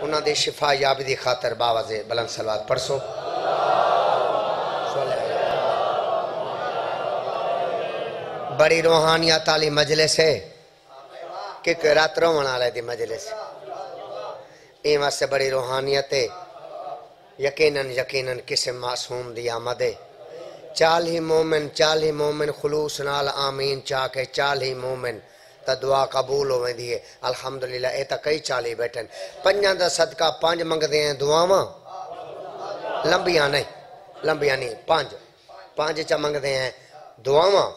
انہاں دی شفا یابی دی خاطر باواز بلند صلوات پڑھسو بڑی روحانیت والی مجلس ہے کہ رات رومن والے دی مجلس این واسطے بڑی روحانیت ہے یقیناً کسی معصوم دی آمد ہے 40 مومن خلوص نال آمین چاہ کے 40 مومن تا دعا قبول ہوئے دیئے الحمدللہ اے تا کئی 40 بیٹھن 5 دا صدقہ 5 منگ دے ہیں دعاواں لمبیاں نہیں 5 چا منگ دے ہیں دعاواں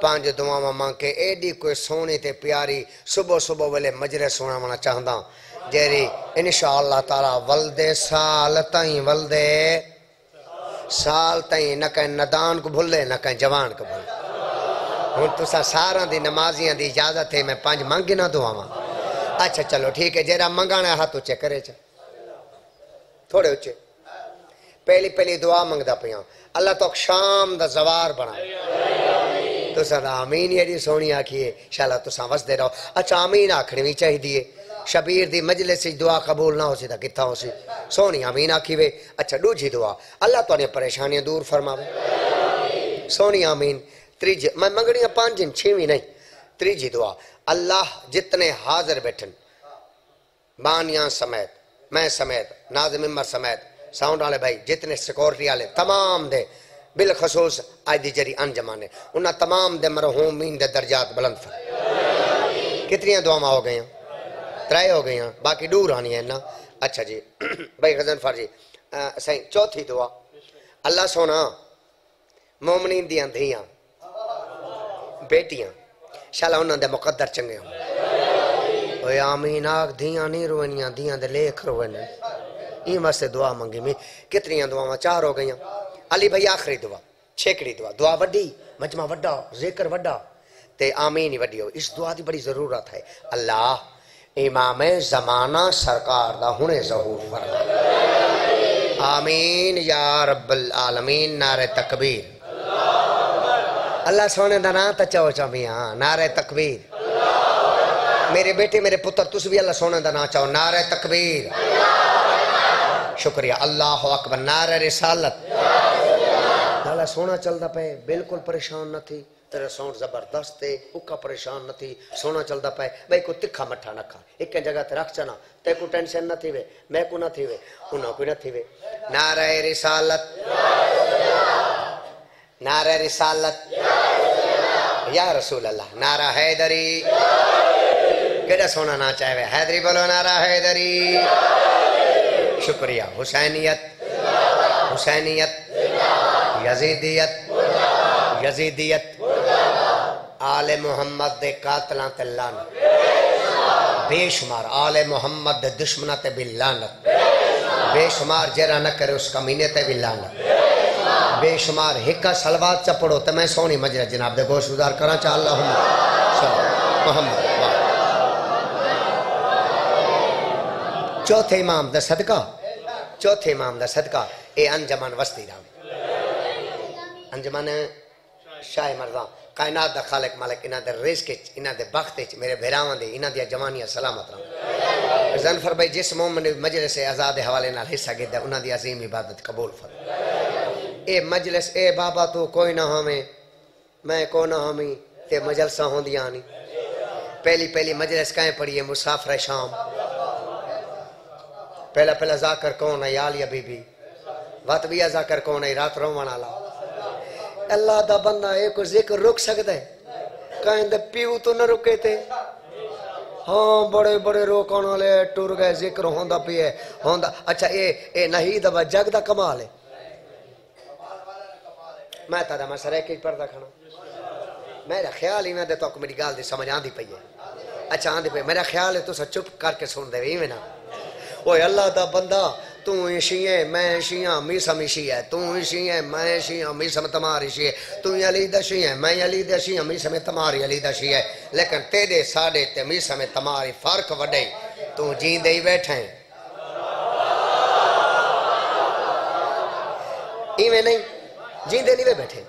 5 دعاواں مانگ کے ایڈی کوئی سونی تے پیاری صبح والے مجرے سونا منا چاہندہ جیری انشاءاللہ تعالی ولدے سال تائیں نہ کہیں ندان کو بھولے نہ کہیں جوان کو بھولے ہوں تو ساراں دی نمازیاں دی اجازت ہے میں 5 منگی نہ دعاواں اچھا چلو ٹھیک ہے جیرا منگانا ہے ہاتھ اچھے کرے تھوڑے اچھے پہلی دعا منگدا پیاں اللہ تو شام دا زوار بنائے تو سا آمین یہ سونی آکھیے انشاءاللہ تو سا وس دے رہو اچھا آمین آکھنے بھی چاہی دیئے شبیر دی مجلس سے دعا قبول نہ ہو سی تا کتھا ہو سی سونی آمین آکھی وے اچھا دوجھی دعا اللہ تو نے پریشانیاں دور فرماوے سونی آمین تریجی میں منگڑیاں 5 6ویں نہیں تریجی دعا اللہ جتنے حاضر بیٹھن بانیاں سمیت میں سمیت ناظم ممبر سمیت ساؤنڈ والے بھائی جتنے سیکورٹی والے تمام دے بالخصوص آج دی جری انجمانے انہاں تمام دے مرحومین دے درجات بلند فر کتنی دعاواں ہو گئیں 3 ہو گئیں باقی دور آنی ہے نا اچھا جی بھائی غزن فر جی صحیح چوتھی دعا اللہ سونا مومنین دیاں دھیاں بیٹیاں انشاءاللہ انہاں دے مقدر چنگے ہوں اوہ آمین آگ دھیاں نہیں روینیاں دیاں دے لیکھ روینے این واسطے دعا منگی میں کتنی دعاواں 4 ہو گئیں علی بھائی آخری دعا 6کڑی دعا وڈی مجمع وڈا ذکر وڈا تے آمین ہی وڈی ہو اس دعا دی بڑی ضرورت ہے اللہ امام زمانہ سرکار دا ہونے ظہور فرما آمین یا رب العالمین نعرہ تکبیر اللہ سونے دا نا تا چاہو چاہیاں نعرہ تکبیر میرے بیٹے میرے پتر تس بھی اللہ سونے دا نا چاہو نعرہ تکبیر شکریہ اللہ اکبر نعرہ رسالت اللہ سونا چل دا پہ بالکل پریشان نہ تھی تیرے ساؤنڈ زبردست ہے اکا پریشان نہ تھی سونا چل دا پہ بھئی کو تکھا مٹھا نہ کھا ایک جگہ تے رکھ چنا تے کو ٹینشن نہ تھی وے میں کو نہ تھی وے انہوں کو نہ تھی وے نعرہ رسالت نعرہ رسالت یا رسول اللہ نعرہ حیدری کیڑا سونا نہ چاہے وے حیدری بولو نعرہ حیدری شکریہ حسینیت یزیدیت آل محمد دے قاتلان تے لعنت بے شمار آل محمد دے دشمنہ تے بھی لعنت بے شمار جرا نہ کرے اس کمینے تے بھی لعنت بے شمار ہکا سلوات چا پڑھو تے میں سونی مجرد جناب دے گوش گزار کرنا چاہ اللہم صلی محمد چوتھے امام دا صدقہ اے انجمان وستی راوی انجمان شاہ مرضان کائنات دا خالق مالک انہاں دے رزق انہاں دے بخت میرے بھیراواں دے انہاں دی جوانیاں سلامت رہو زنفر بھائی جس مومن مجلس آزاد حوالے نال حصہ گدا انہاں دی عظیم عبادت قبول فرما اے مجلس اے بابا تو کوئی نہ ہمیں میں کو نہ ہمیں تے مجلسہ ہوندیاں نہیں پہلی مجلس کہیں پڑھیے مسافر شام پہلا ذاکر کون ہے یا علی بی بی وقت بھی ذاکر کون ہے رات روان والا اللہ دا بندہ ایک ذکر رک سکتا ہے کہیں دے پیو تو نہ رکے تھے ہاں بڑے روکن والے ٹور گئے ذکر ہوندا پیے ہوندا اچھا اے نہیں دا جگ دا کمال ہے میں تا میں سرے کی پردہ کھنا میرا خیال ہی میں دے تو میری گال دی سمجھ آندھی پئی ہے اچھا آندھی پئی میرا خیال ہے تو سا چپ کر کے سن دے وی میں نا اوے اللہ دا بندہ تو شیعہ میں شیعہ میسم شیعہ تو شیعہ میں شیعہ میسم تمہاری شیعہ تو علی دا شیعہ میں علی دا شیعہ میسم تمہاری علی دا شیعہ لیکن تیرے ساڑے تے میسم تمہاری فرق وڈے تو جیندے ہی بیٹھیں ایویں نہیں جیندے نہیں بیٹھے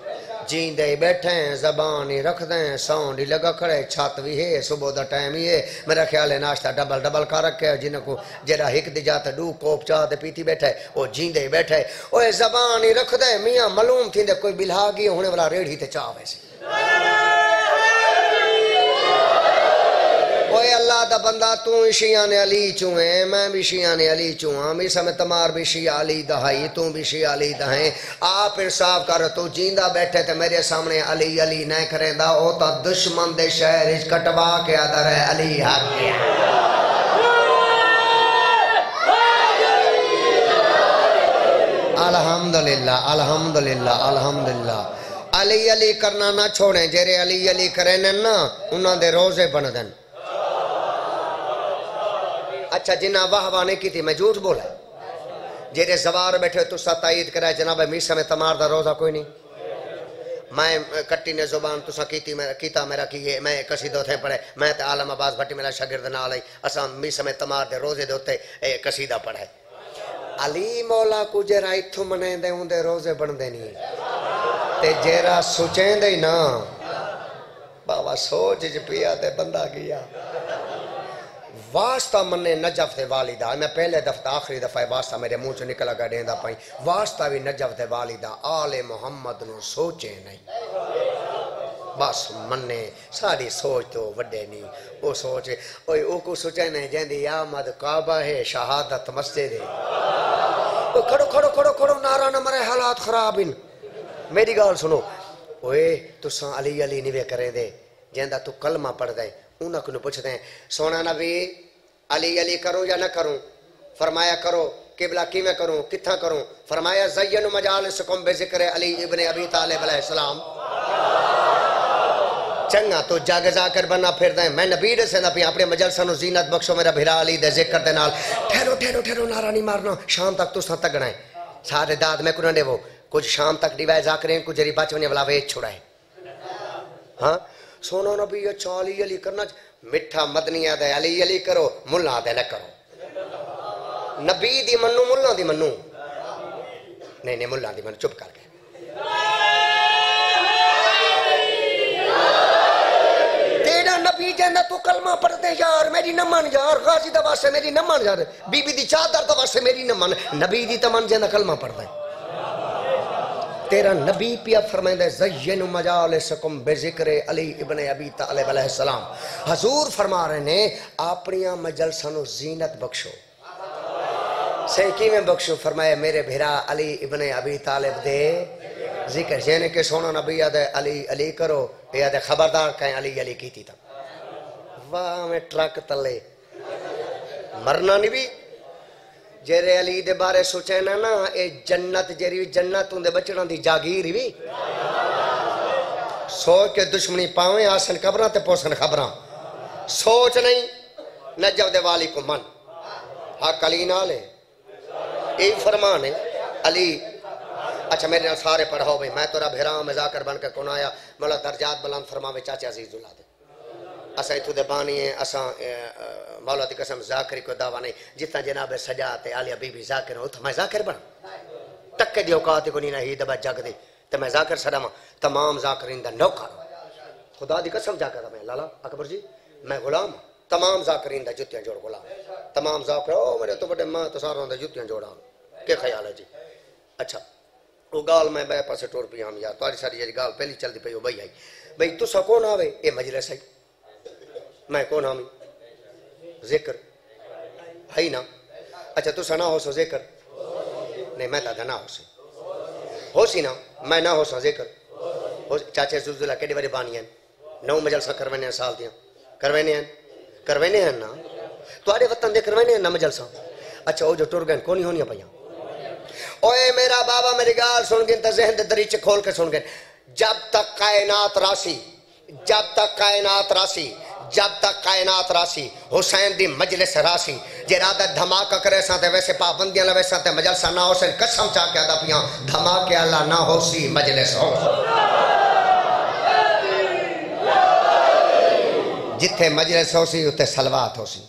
جیندے ہی بیٹھے ہیں زبان ہی رکھ دیں ساؤنڈ ہی لگا کھڑے چھت بھی ہے صبح دا ٹائم ہی ہے میرا خیال ہے ناشتہ ڈبل کر رکھے جنہوں کو جرا ہک دی جاتا ڈو کوپ چاہ دے پیتی بیٹھے وہ جیندے ہی بیٹھے اوے زبان ہی رکھ دیں میاں معلوم تھی دے کوئی بلہا گئی ہونے والا ریڑھی تے چاہ ویسے اوے اللہ دا بندہ تو شیعہ نے علی چوئیں میں بھی شیعہ نے علی چوئیں میسا میں تمار بھی شیعہ علی دہائی تو بھی شیعہ علی دہائیں آپ انصاف کر تو جیندہ بیٹھے تے میرے سامنے علی علی نہ کریں دا او تا دشمن دے شہر اچ کٹوا کے آدھر ہے علی حق کیا الحمدللہ الحمدللہ الحمدللہ علی علی کرنا نہ چھوڑیں جیرے علی علی کریں نا انہاں دے روزے بن دن اچھا جنہ واہ واہ نہیں کی تھی میں جھوٹ بولا جیرے زوار بیٹھے تو سا تائید کرائے جناب میسا میں تمار دا روزہ کوئی نہیں میں کٹی نے زبان تو سا کیتا میرا کیے میں قصیدہ تھے پڑھے میں تے عالم عباس بھٹی میرا شاگرد نہ آلائی اساں میسا میں تمار دے روزے دے ہوتے قصیدہ پڑھے علی مولا کو جیرا اتھو منیں دے ہوں دے روزے بن دے نہیں تے جیرا سوچیں دے نا بابا سوچ جی پیا تے بندہ گیا واسطہ مننے نجف دے والدہ میں پہلے دفعہ آخری دفعہ واسطہ میرے منہ سے نکلا گا دیندہ پائیں واسطہ بھی نجف دے والدہ آل محمد نو سوچے نہیں بس مننے ساری سوچ تو وڈے نہیں وہ سوچے اوہ او کو سوچے نہیں جیندی آمد کعبہ ہے شہادت مسجد ہے کھڑو نارا نہ مرے حالات خراب ان میری گال سنو اوے تو ساں علی علی نوے کریں دے جیندہ تو کلمہ پڑھ دے انہاں کو پوچھتے ہیں سونا نبی علی علی کروں یا نہ کروں فرمایا کرو قبلہ کی میں کروں کتھاں کروں فرمایا زین مجالسکم بذکر علی ابن ابی طالب علیہ السلام چنگا تو جاگ ذاکر بنا پھر دیں میں نبی سے نہ اپنے مجلسہ نو زینت بخشو میرا بھرا علی دے ذکر دے نال ٹھہرو نعرہ نہیں مارنا شام تک تو ساتھ تگڑائیں سارے داد میں کنہ دے وہ کچھ شام تک ڈیوائے ذاکریں کچھ جری بچونے والا ویچ چھوڑائیں ہاں سونا نبی اچھا علی علی کرنا مٹھا مدنی آدھے علی علی کرو ملہ آدھے نہ کرو نبی دی منو ملہ دی منو نہیں ملہ دی منو چپ کر کے تیرا نبی جانا تو کلمہ پڑھ دے یار میری نہ من یار غازی دوا سے میری نہ من یار بی بی دی چادر دوا سے میری نہ من نبی دی تمن جانا کلمہ پڑھ دے تیرا نبی پیا فرمائیں دے زین مجالسکم بذکر علی ابن ابی طالب علیہ السلام حضور فرما رہے ہیں اپنیاں مجلسہ نو زینت بخشو سینکی میں بخشو فرمایا میرے بھیرا علی ابن ابی طالب دے ذکر یعنی کہ سونا نبی آدھے علی علی کرو یہ آدھے خبردار کہیں علی علی کی تھی تھا واہ میں ٹرک تلے مرنا نہیں بھی جیرے علی دے بارے سوچے نا اے جنت جیری جنت ان دے بچڑاں دی جاگیر بھی سوچ کے دشمنی پاویں آسن قبراں تے پوسن خبراں سوچ نہیں نجف دے والی کو من حق علی نالے اے فرمان ہے علی اچھا میرے نال سارے پڑھاؤ بھئی میں تورا بھیراں مذاکر بن کے کون آیا مولا درجات بلند فرماوے چاچے عزیز اللہ دے اساں اتھو دے بانی ہیں اساں مولا دی قسم ذاکری کو دعویٰ نہیں جتنا جناب سجاد عالیہ بی بی ذاکر ہو تو میں ذاکر بنا تک دی اوقات کو نینا ہی دبا جگ دے تو میں ذاکر سڑاما تمام ذاکرین دا نوکر خدا دی قسم جا کر میں لالا اکبر جی میں غلام تمام ذاکرین دا جتیاں جوڑ غلام تمام ذاکر او میرے تو بڑے ماں تو ساروں دا جتیاں جوڑا کیا خیال ہے جی اچھا وہ گال میں بے پاسے ٹور پی ہم یار تواری ساری یہ گال پہلی چل دی پئی وہ بھئی آئی بھئی تو سا کون آوے اے مجلس ہے میں کون آمی ذکر ہے نا اچھا تو سا نہ ہو سو ذکر نہیں میں تا نہ ہو سی ہو سی نا میں نہ ہو سا ذکر چاچے زلزلہ کیڑی باری بانی ہیں نو مجلسہ کروینے ہیں سال دیاں کروینے ہیں نا تو آڑے وطن دے کروینے ہیں نا مجلسہ اچھا وہ جو ٹور گئن کونی ہونی ہیں پہیاں اوے میرا بابا میری گال سن گئن تا ذہن دے دریچے کھول کے سن گئن جب تک کائنات راسی حسین دی مجلس راسی جے رادہ دھماکہ کرے سانتے ویسے پابندیاں لوے سانتے مجلسہ نہ ہو سے قسم چاہ کے آدھا پیاں دھماکے اللہ نہ ہو سی مجلس ہو جتھے مجلس ہو سی اتھے سلوات ہو سی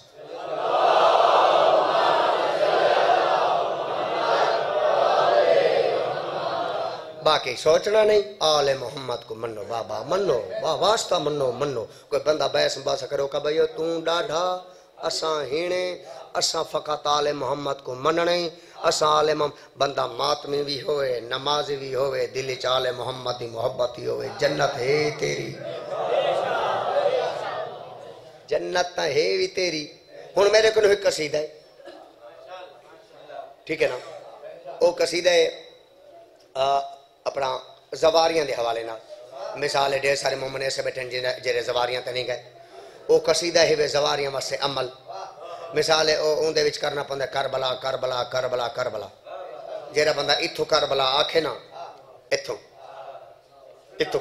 باقی سوچنا نہیں آل محمد کو منو بابا منو واسطہ منو منو کوئی بندہ بیس باس کرو کہ بھئی توں ڈاڈھا اساں ہینے اساں فقط آل محمد کو مننے اساں آل محمد بندہ ماتمی بھی ہوئے نمازی بھی ہوئے دل چ آل محمد دی محبت ہی ہوئے جنت ہے تیری جنت تا ہے بھی تیری ہن میرے کو ایک قصیدہ ہے ٹھیک ہے نا وہ قصیدہ ہے اپنا زواریاں دے حوالے نا مثال ہے ڈھیر سارے مومن ایسے بیٹھے جڑے زواریاں تے نہیں گئے وہ قصیدہ ہے وہ زواریاں واسطے عمل مثال ہے اون دے وچ کرنا پوندا کربلا کربلا کربلا کربلا جڑا بندہ ایتھوں کربلا آکھے نا ایتھوں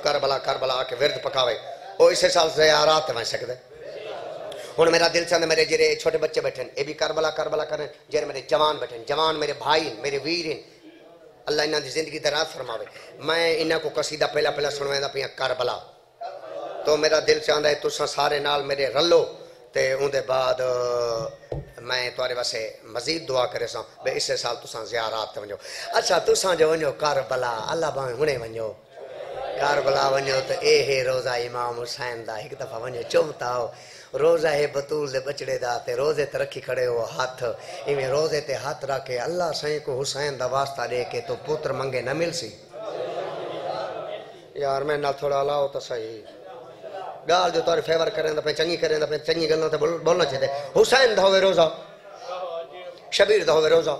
کربلا کربلا آ کے ورد پکاوے وہ اسے سال زیارات تے سکدے ہن میرا دل چاہتا میرے جڑے چھوٹے بچے بیٹھے ہیں یہ بھی کربلا کربلا کریں جڑے میرے جوان بیٹھے ہیں جوان میرے بھائی میرے ویر ہیں اللہ انہاں دی زندگی دراز فرماوے میں انہاں کو قصیدہ پہلا سنوائندا پیاں کربلا تو میرا دل چاہتا ہے تساں سارے نال میرے رلو تے اون دے بعد میں تواڈے واسطے مزید دعا کرے ساں بے اسے سال تساں زیارات تے ونجو اچھا تساں جو ونجو کربلا اللہ باویں ہنے ونجو کربلا ونجو تے اے ہے روزہ امام حسین دا ایک دفعہ ونجو چومتا ہو روزہ ہے بطول دے بچڑے دا تے روزے تے رکھی کھڑے ہو ہاتھ ایویں روزے تے ہاتھ رکھے اللہ سائیں کو حسین دا واسطہ دے کے تو پتر منگے نہ مل سی یار میں نال تھوڑا لاؤ تو صحیح گال جو تارے فیور کریں دا پہ چنگی کریں دا پہ چنگی گلوں تے بولنا چاہتے حسین دا ہوئے روزہ شبیر دا ہوئے روزہ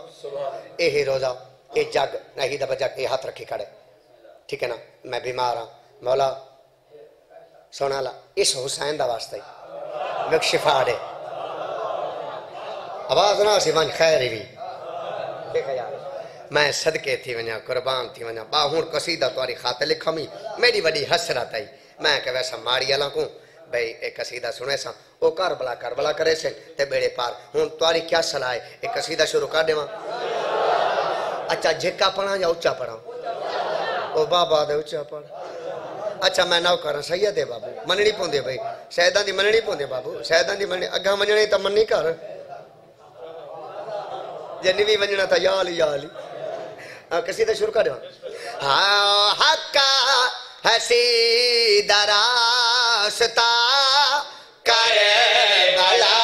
اے ہی روزہ اے جگ نہیں دا بجگ اے ہاتھ رکھی کھڑے ٹھیک ہے نا میں بیمار ہاں مولا سونا لا اس حسین دا واسطہ ہی لوگ شفا دے آواز نہ سی ون خیر بھی دیکھا یار میں صدقے تھی ونجا قربان تھی ونجا با ہوں قصیدہ تواری خاطر لکھا می میری بڑی حسرت آئی میں کہ ویسا ماری اللہ کو بھئی ایک قصیدہ سنے سا وہ کربلا کرے سے تے بیڑے پار ہوں تواری کیا صلاح ہے ایک قصیدہ شروع کر دے وہاں اچھا جھکا پڑھا یا اچھا پڑھا وہ بابا دے اچھا پڑھا اچھا میں نو کرا سید ہے بابو مننی پوندے بھائی شہدان دی مننی پوندے بابو شہدان دی مننی اگا مننی تا مننی کر جنی بھی مننا تا یا علی قصیدہ شروع کر دے حقا حسی دراستہ کرے بلا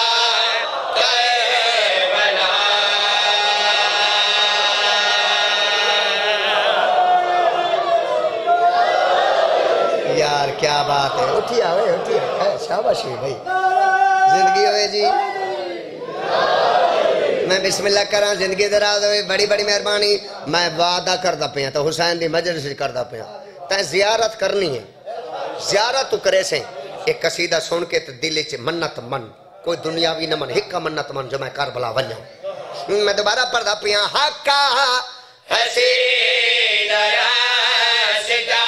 یار کیا بات ہے اٹھی آوے شاباشی بھائی زندگی ہوئے جی میں بسم اللہ کراں زندگی دراز ہوئے بڑی بڑی مہربانی میں وعدہ کردہ پیا تو حسین دی مجلس کردہ پیا تائیں زیارت کرنی ہے زیارت تو کرے سے ایک قصیدہ سن کے تو دل چ منت من کوئی دنیاوی نہ من ہکا منت من جو میں کربلا ونجا میں دوبارہ پڑھدا پیا حقا حسین دراستہ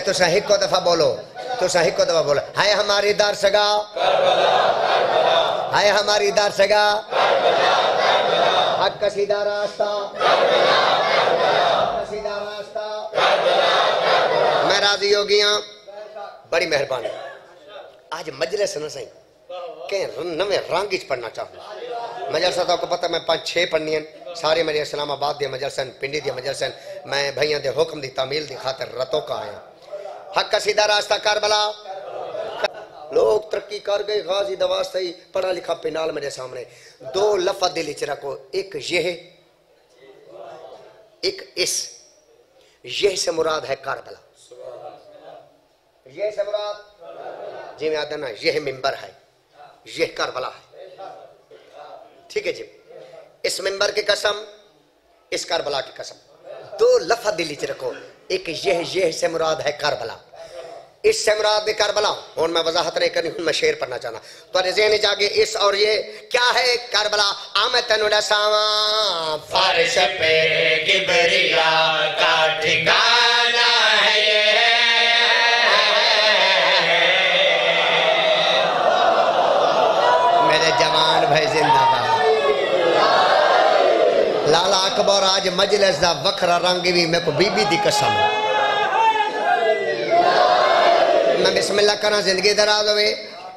تسا ہکو دفعہ بولو ہے ہماری دار سگا ہے ہماری دار سگا حق قصیدہ راستہ میں راضی ہو گیا بڑی مہربانی آج مجلس نہ سہیں کہ نوے رانگیچ پڑھنا چاہوں مجلسہ تو کو پتہ میں 5-6 پڑھنی ہیں سارے میرے اسلام آباد دیا مجلسن پنڈی دیا مجلسن میں بھائیاں دے حکم دی تعمیل دی خاطر رتوں کا آیا حق کا سیدھا راستہ کربلا لوگ ترقی کر گئے غازی دواستے ہی پڑھا لکھا پینال میرے سامنے 2 لفظ دل وچ رکھو ایک یہ ایک اس یہ سے مراد ہے کربلا یہ سے مراد جی میں آدھا نا یہ ممبر ہے یہ کربلا ہے ٹھیک ہے جی اس ممبر کی قسم اس کربلا کی قسم 2 لفظ دل وچ رکھو ایک یہ سے مراد ہے کربلا اس سے مراد بھی کربلا اور میں وضاحت نہیں کرنی ہوں میں شعر پڑھنا چاہنا تو ذہن جاگے اس اور یہ کیا ہے کربلا آمد تنو ڈساواں فرش پہ کبریا کا ٹھکانہ ہے یہ میرے جوان بھائی زندہ باد لالا اکبر آج مجلس دا وکھرا رنگ بھی میں کو بی بی دی قسم میں بسم اللہ کرنا زندگی دراز ہوئے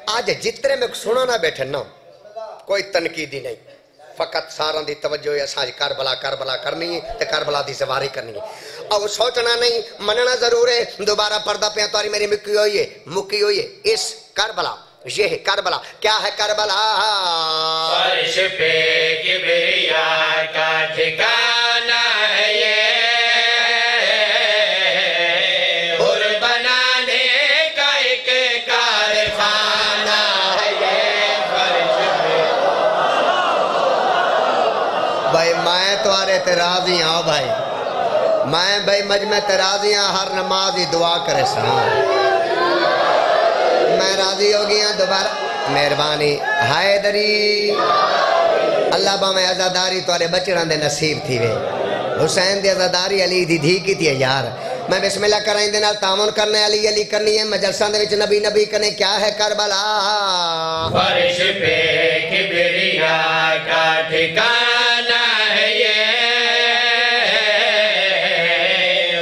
آج جتنے میں سنا نہ بیٹھے نا کوئی تنقیدی نہیں فقط سارن دی توجہ ہے سانج کربلا کربلا کرنی ہے تے کربلا دی سواری کرنی ہے اور سوچنا نہیں مننا ضرور ہے دوبارہ پردہ پہ تواری میری مکی ہوئی ہے اس کربلا یہ ہے کربلا کیا ہے کربلا فرش پہ کبریا کا ٹھکانہ ہے یہ اور بنانے کا ایک کارخانہ ہے یہ فرش پہ بھائی میں تو آرے تیرازی ہاں بھائی میں بھائی مجمع تیرازی ہاں ہر نمازی دعا کرے سلام میں راضی ہو گیا دوبارہ مہربانی حیدری اللہ با میں عزاداری توارے بچڑان دے نصیب تھی وے حسین دے عزاداری علی دی دھی کی تھی یار میں بسم اللہ کرائیں دے نال تعاون کرنے علی علی کرنی ہے مجلسان دے وچ نبی نبی کرنے کیا ہے کربلا فرش پہ کبریا کا ٹھکانہ ہے یہ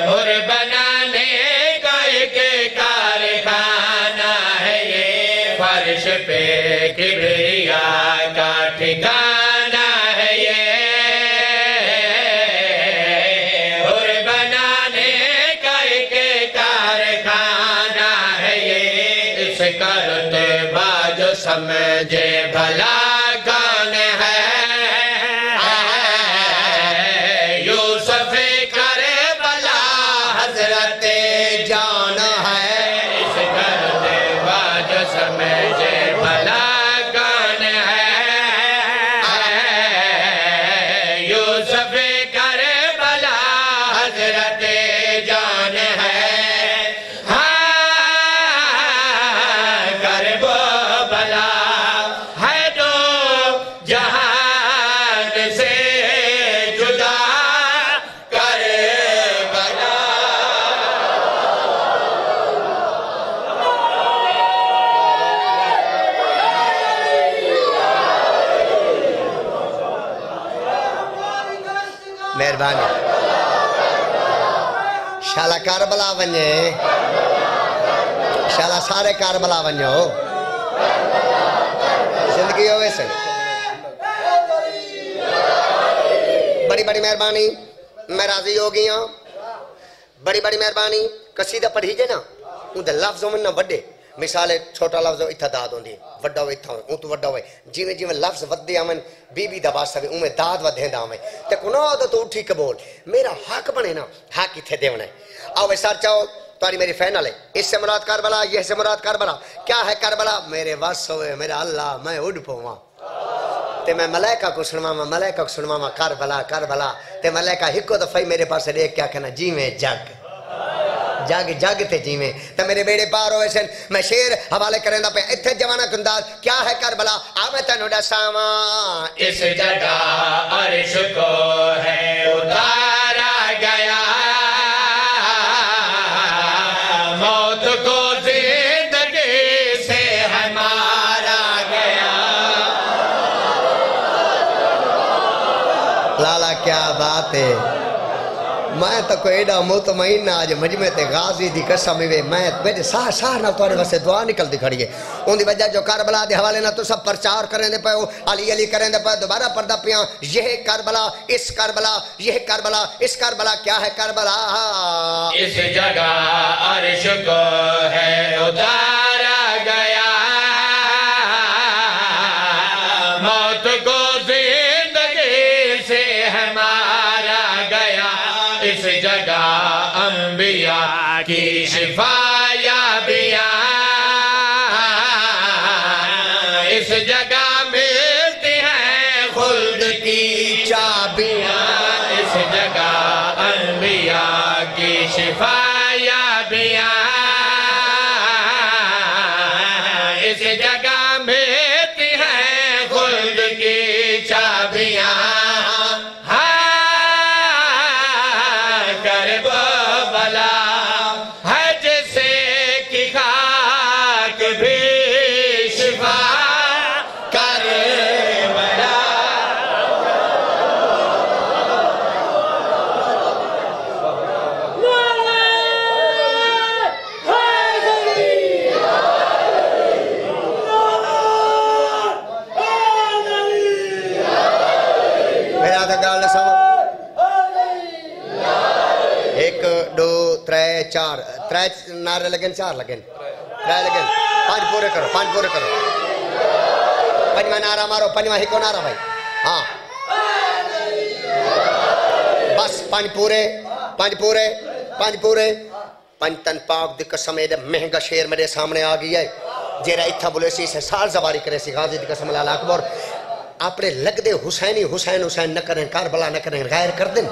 اور بنانے کا ایک کارخانہ ہے یہ فرش پہ کبریا کا ٹھکانہ ہے یہ اور بنانے کا ایک کارخانہ ہے یہ اس کرتے باج سمجھے بھلا کون ہے یوسف کربلا حضرت جان ہے اس کرتے باج سمجھے بھلا کون ہے یوسف کربلا حضرت جان ہے کرب بلا ہے جو جہان سے جدا کربلا مہربانی شالا کربلا ونجے شالا سارے کربلا ونجو زندگی ہوئے سے بڑی بڑی مہربانی میں راضی ہو گئی ہوں بڑی بڑی مہربانی قصیدہ پڑھی جے نا ان دے لفظوں میں نہ وڈے مثال چھوٹا لفظ اتھا داد ہوندی وڈا ہوئے اتھا ہوئے اون تو وڈا ہوئے جیویں جیویں لفظ ودے آمن بی بی دا واسطہ بھی اویں داد ودھیں دا آمن تے کنا دا تو اٹھی قبول میرا حق بنے نا حق اتھے دیونا ہے آؤ اے سار چاہو تواری میری فینل ہے اس سے مراد کربلا یہ سے مراد کربلا کیا ہے کربلا میرے وس ہوئے میرا اللہ میں اڑ پوواں تے میں ملائکہ کو سنواما کربلا کربلا تے ملائکہ ہکو دفعی میرے پاس دیکھ کیا کہنا جی میں جگ جگ تے جی میں تے میرے بیڑے پار ہوئے سن میں شیر حوالے کریں دا پہ اتھے جوانہ کنداز کیا ہے کربلا آمتن اڈا سامان اس جگہ عرش کو ہے اتارا گیا موت کو زندگی سے ہے مارا گیا لالا کیا بات ہے میں تو کوئی ایڈا مطمئن آج مجمع تے غازی دی قسم ہوئے میں میرے سار نہ توڑے واسے دعا نکل دی کھڑی ہے ان دی وجہ جو کربلا دے حوالے نہ تو سب پرچار کریں دے پہ علی علی کریں دے پہ دوبارہ پردہ پیاں یہ کربلا اس کربلا یہ کربلا اس کربلا کیا ہے کربلا اس جگہ عرش کو ہے اتارا گیا موت کو زندگی سے ہے مارا گیا اس جگہ انبیاء کی شفا یابیاں اس جگہ ملتی ہیں خلد کی چابیاں اس جگہ انبیاء کی شفا یابیاں 4 3 نعرے لگن 4 لگن 3 لگن 5 پورے کرو 5 پورے کرو 5واں نعرہ مارو 5واں ہکو نعرہ بھائی ہاں بس 5 پورے 5 پورے 5 پورے پنجتن پاک دی قسم ایڈا مہنگا شیر میرے سامنے آ گئی ہے جیرا اتھا بولے سی سے سال زواری کرے سی غازی دی قسم اللہ اکبر اپنے لگ دے حسینی حسین نہ کریں کاربلا نہ کریں غیر کر دیں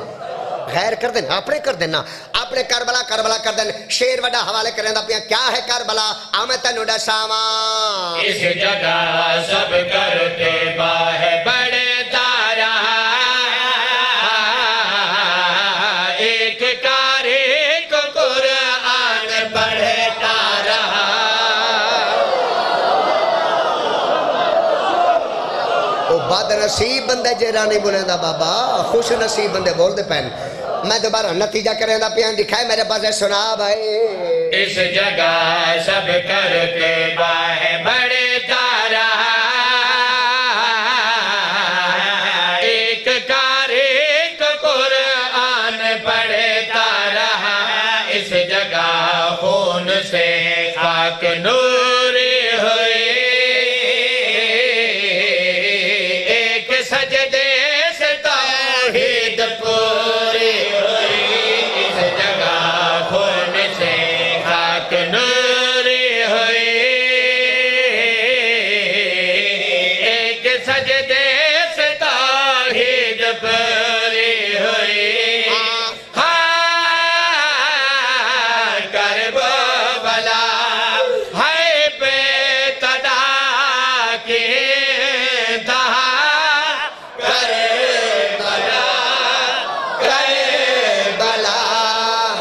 اپنے کر دیں نا اپنے کربلا کر دیں شیر وڈا حوالے کریں دا پیا کیا ہے کربلا آمد تنوڈا سامان اس جگہ سب کرتے باہے بڑے تارا ایک کاری کو قرآن پڑھتا رہا وہ بد نصیب بندے جیرا نہیں بولیں دا بابا خوش نصیب بندے بول دے پہن میں دوبارہ نتیجہ کریں دا پیان دکھائے میرے پاس ہے سنا بھائی اس جگہ سب کرتے باہے بڑے تارا ایک کاری کو قرآن پڑھتا رہا اس جگہ خون سے خاک نوری ہوئی ایک سجدے سے توحید پوری ہوئی اس جگہ خون سے خاک نوری ہوئی ایک سجدے سے توحید پوری ہوئی کربلا ہے بیتدا کی دہا کربلا بلا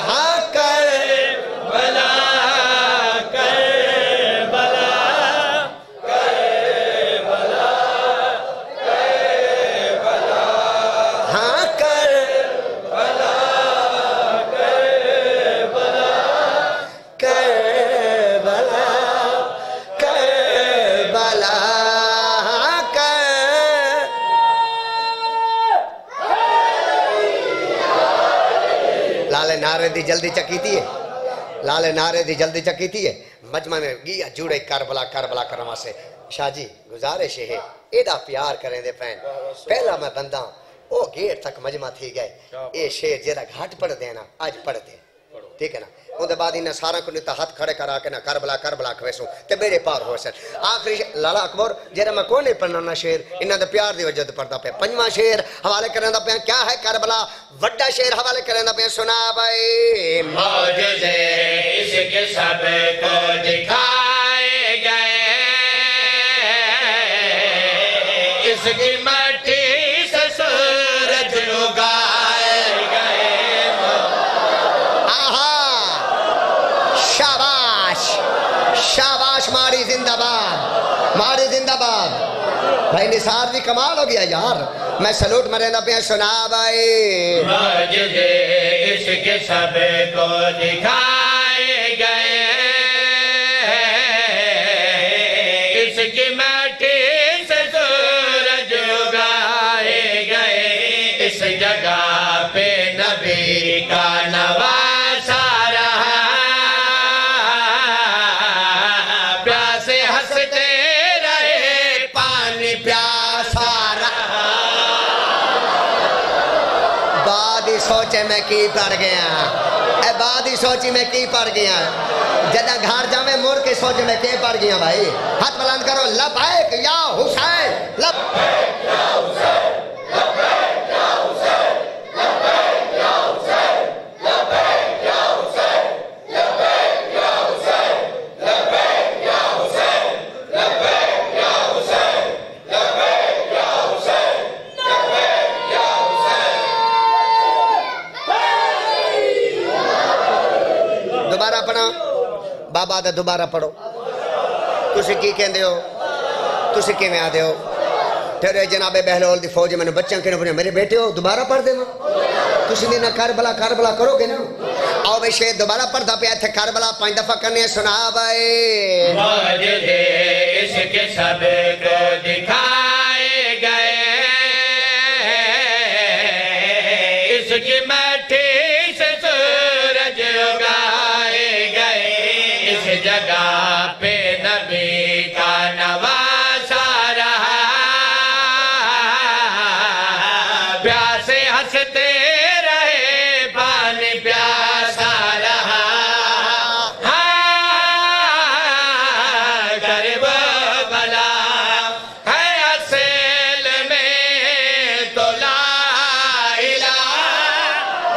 ہاں کربلا ہاں کر کربلا کربلا ہاں کر لالے نعرے دی جلدی چکیتی ہے لالے نعرے دی جلدی چکیتی ہے مجمع میں گیا جوڑے کربلا کرنا سے شاہ جی گزارش ہے ایڈا پیار کریں دے پہن پہلا میں بندہ او گیٹ تک مجمع تھی گئے اے شیر جیرا گھاٹ پڑھ دینا آج پڑھ دے ٹھیک ہے نا ان دے بعد انہیں سارا کو نیتا ہاتھ کھڑے کرا کے نا کربلا کھویسوں تے بیڑے پار ہو سن آخری لالا اکبر جیرا میں کوئی نہیں پڑھنا نا شیر انہیں دے پیار دی وجہ دے پڑھتا پہ 5واں شیر حوالے کریں دا پہ کیا ہے کربلا وڈا شیر حوالے کریں دا پہ سنا بھائی معجزے اس کے سب کو دکھائے گئے اس کی مٹی سے سورج اگائے گئے آہا شاباش شاباش ماری زندہ باد بھائی نثار بھی کمال ہو گیا یار میں سلوٹ مرندہ پہ سنا بھائی معجزے اس کے سب کو دکھائے گئے اس کی مٹی سے سورج اگائے گئے اس جگہ پہ نبی کا نواسا رہا پیاسے ہنستے رہے پانی پیاسا رہا بعد ہی سوچے میں کی پڑ گیا اے بعد ہی سوچی میں کی پڑ گیا جدہ گھر جاوے مور کے سوچے میں کی پڑ گیا بھائی ہاتھ بلند کرو لبیک یا حسین لبیک یا حسین لبیک یا حسین لبیک یا حسین لبیک یا حسین لبیک یا حسین لبیک یا حسین لبیک یا حسین لبیک یا حسین لبیک یا حسین دوبارہ پڑھا بابا دا دوبارہ پڑھو تسی کی کہندے ہو تسی کی میں آدے ہو پھر جناب بہلول دی فوج میں نے بچیاں کہنے پڑھے میرے بیٹے ہو دوبارہ پڑھ دے تسی نہیں نہ کربلا کرو گے نا آؤ بھائی شیر دوبارہ پڑھتا پہ تھے کربلا 5 دفعہ کرنے سنا بھائی معجزے اس کے سب کو دکھائے گئے اس کی مٹی سے سورج اگا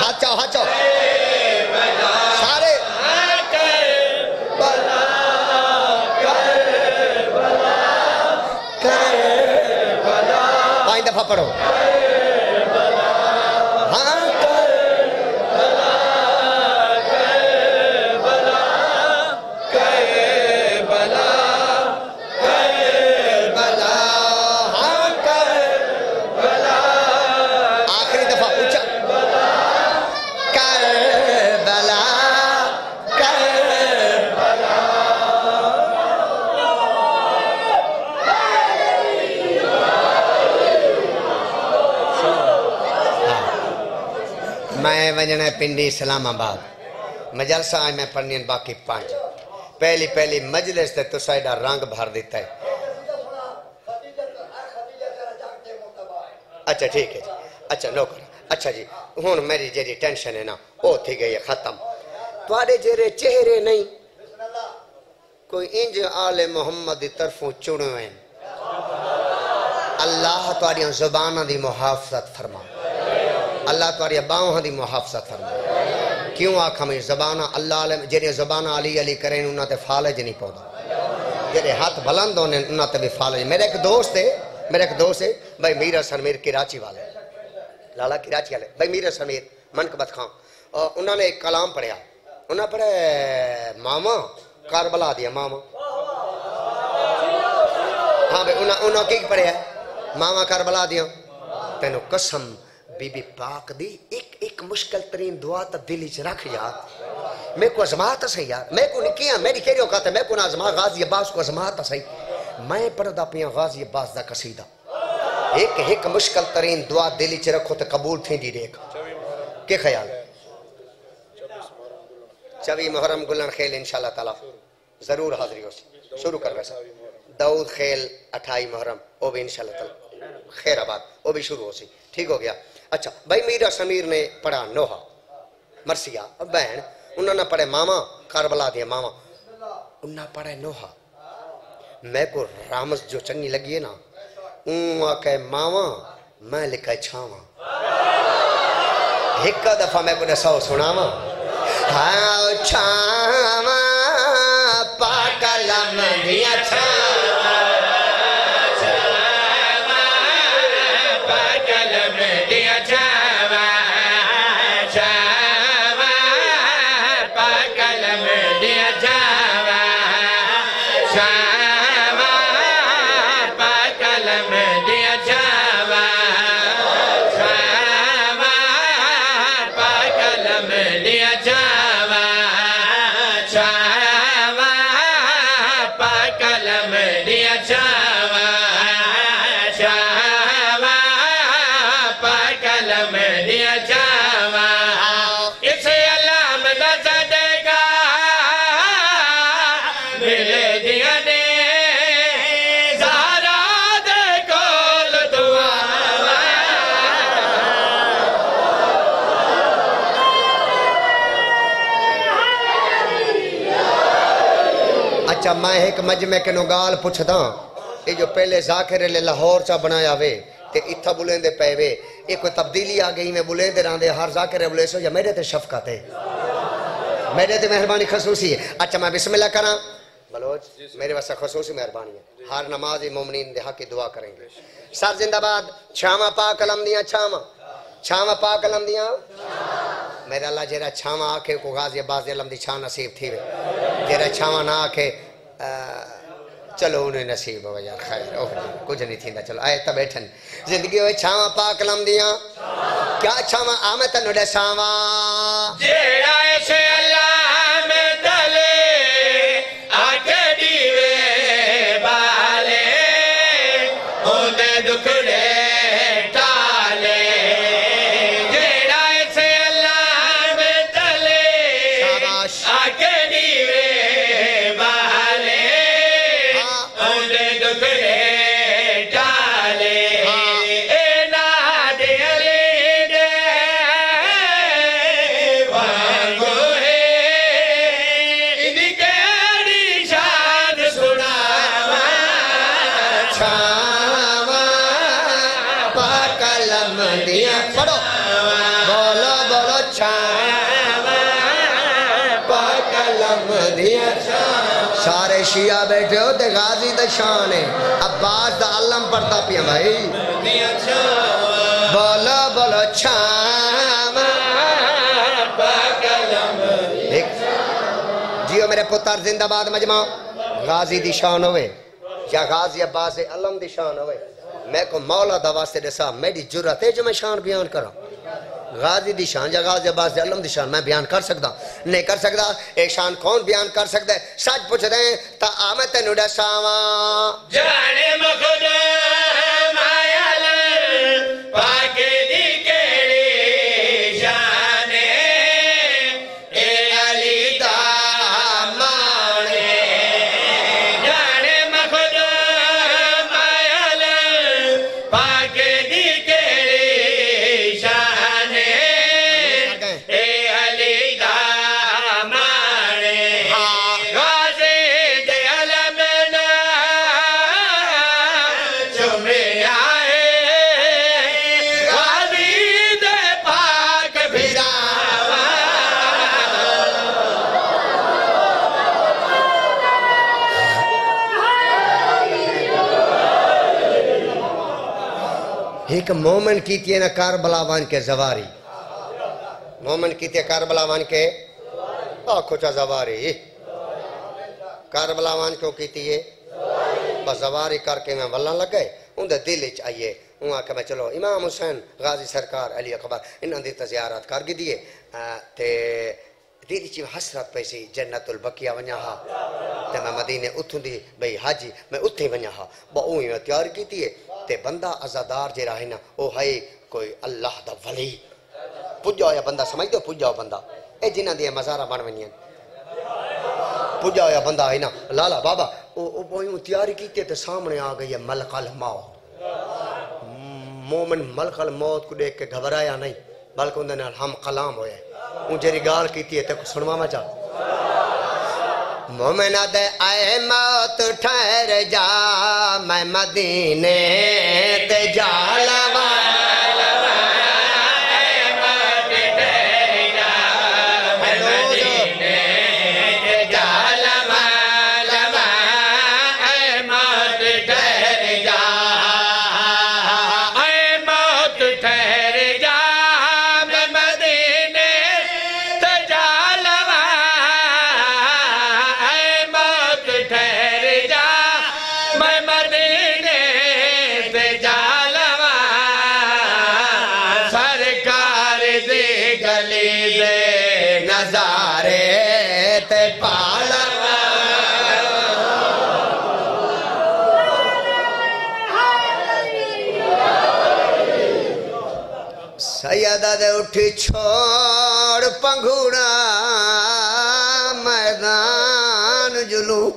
ہاتھ چاؤ سارے کربلا پانچ دفعہ پڑھو ہاں آخری دفعہ اونچا کربلا میں وجنا پنڈی اسلام آباد مجلسہ آج میں پڑھنی باقی 5 پہلی مجلس تے تو سائیڈا رنگ بھر دیتا ہے اچھا ٹھیک ہے جی اچھا نوکر اچھا جی ہون میری جیری ٹینشن ہے نا او تھی گئی ہے ختم توارے جیرے چہرے نہیں کوئی انج آل محمد دی طرفوں چڑھو ہیں اللہ تواری زبانہ دی محافظت فرما اللہ تواری باؤں دی محافظت فرما کیوں آکھا میں زبانہ اللہ علیہ جیرے زبانہ علی علی کریں انہاں تے فالج نہیں پودا جیرے ہاتھ بلند ہونے انہاں تے بھی فالج میرے ایک دوست ہے بھائی میر حسن میر کراچی والے لالا کراچی والے بھائی میر حسن میر منقبت خان انہوں نے ایک کلام پڑھیا انہوں نے پڑھے ماما کربلا دیا ماما ہاں بھائی انہوں کی پڑھیا ماما کربلا دیا تینو قسم بی بی پاک دی ایک مشکل ترین دعا تا دلی چ رکھ یار میں کو ازماتا صحیح یار میں کو نکیاں میری کہہ رہے ہو کہتا ہے میں کو نہ ازما غازی عباس کو ازماتا صحیح میں پڑھدا پیا غازی عباس دا قصیدہ ایک مشکل ترین دعا دلی چ رکھو تے قبول تھی دی دیکھ کیا خیال ہے 24 محرم گلن خیل انشاءاللہ تعالی ضرور حاضری ہو سی شروع کر ویسا داؤد خیل 28 محرم وہ بھی انشاءاللہ تعالی خیر آباد وہ بھی شروع ہو سی ٹھیک ہو گیا اچھا بھائی میرا سمیر نے پڑھا نوحہ مرسیہ بہن انہوں نے پڑھے ماما کربلا دیا ماما انہوں نے پڑھے نوحہ میں کو رامز جو چنگی لگی ہے نا آکے ماما میں لکھا چھاما ایک دفعہ میں کو نساؤ سناما ہاں چھاما پاکلم دیا چھاما پاکلم دیا چھاما چھاما پاکلم دیا چھاما چھاما پاکلم دیا چھاما چھاما پاکلم دیا چھاما چھاما پاکلم دیا چھاما چھاما پاکلم دیا چھاما اسے علام دا صدقہ ملے دیا نے زہرا دے کول دعا اچھا میں ایک مجمع کے نگال پوچھتا یہ جو پہلے ذاکر لے لاہور چا بنایا وے تے اتھا بلیندے پے وے ایک کوئی تبدیلی آ گئی میں بلیندے راندے ہر ذاکر بلے سو یا میرے تے شفقت ہے میرے تے مہربانی خصوصی ہے اچھا میں بسم اللہ کرا بلوچ میرے واسطے خصوصی مہربانی ہے ہر نمازی مومنین دے حق کی دعا کریں گے سر زندہ باد چھاما پاک علم دیاں چھاما پاک علم دیاں میرا اللہ جیرا چھاما آکھے کو غازی عباس علم دی چھاں نصیب تھی وے جیرا چھاما نہ آکھے چلو انہیں نصیب ہو یار خیر کچھ نہیں تھیندا چلو آئے تا بیٹھن زندگی ہوئے چھاما پاک علم دیاں کیا چھاما آمد تنوڑے ساما جیڑا ایسے اللہ میں دلے آکے دیوے بالے ہوندے دکھڑے ٹالے جیڑا ایسے اللہ میں دلے شاباش آکے دیوے بالے ہوندے دکھڑے ٹالے اے ناد علی دے وانگو پڑھو بولو بولو قلم دیا سارے شیعہ بیٹھے ہو تے غازی دا شان ہے عباس دا علم پڑھتا پیا بھائی بولو بولو چھام جیو میرے پتر زندہ باد مجمع غازی دی شان ہوئے یا غازی عباس علم دی شان ہوئے میں کو مولا دا واسطے دسا میری جرت ہے جو میں شان بیان کرا غازی دی شان یا غازی عباس علم دی شان میں بیان کر سکتا نہیں کر سکتا ایک شان کون بیان کر سکتا ہے سچ پوچھ دیں تا آمد نوڑا ساواں جانے مخد مایال پاک دی کیڑی شانے اے علی دا مانے جانے مخد مایال پاک دی کیڑی شانے اے علی دا مانے غازی دے علمنا چومے آئے غازی دے پاک بھیراوا ایک مومن کیتی ہے نا کاربلا وان کے زواری مومن کیتی ہے کاربلا وان کے آنکھو چا زواری کاربلا وان کیوں کیتی ہے بس زواری کر کے میں واللہ لگ گئے ان دے دل اچ آئیے وہاں کہ میں چلو امام حسین غازی سرکار علی اکبر انہاں دی تزیارات کر گی دیئے تے دیدی چیو حسرت پیسی جنت البقیہ ونیا ہا تے میں مدینے اتھوں دی بھئی حاجی میں اتھیں ونیا ہا با اوہی میں تیار کیتی ہے تے بندہ عزادار جے رہے نا او ہے کوئی اللہ دا ولی پجا ہویا بندہ سمجھ دو پجا ہو بندہ اے جنہ دی مزارہ بن ونین پجا ہویا بندہ ہے نا لالا بابا او تیاری کیتی ہے تے سامنے آ گئی ہے ملک الموت مومن ملک الموت کو دیکھ کے گھبرایا نہیں بلکہ اندھے نے ہم کلام ہوئے ان جیری گال کیتی ہے تے کو سنوا میں چاہ مومن دے اے موت ٹھہر جا میں مدینے تے جا لوا سیدہ دے اٹھی چھوڑ پنگھوڑا میدان جلو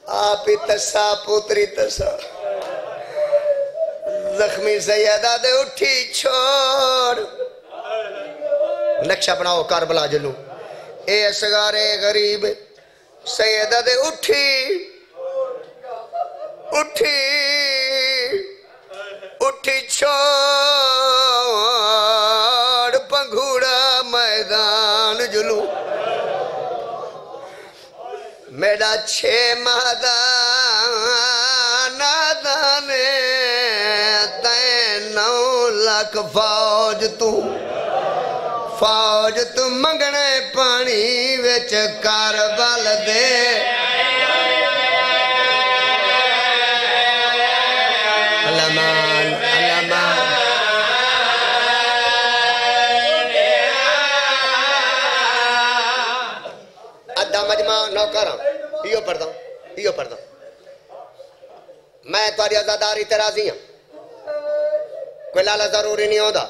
آپی تسا پوتری تسا زخمی سیدہ دے اٹھی چھوڑ نقشہ بناؤ کربلا جلو اے اصغار غریب سیدہ دے اٹھی چھوڑ پنگھوڑا میدان جلو میرا 6 نادانے تین 9 لاکھ فوج تو منگنے پانی وچ کاربل دے علمان ادھا مجمع نوکران یہ پڑھ دوں میں تاری ازاداری ترازی ہوں کوئی لالا ضروری نہیں ہوتا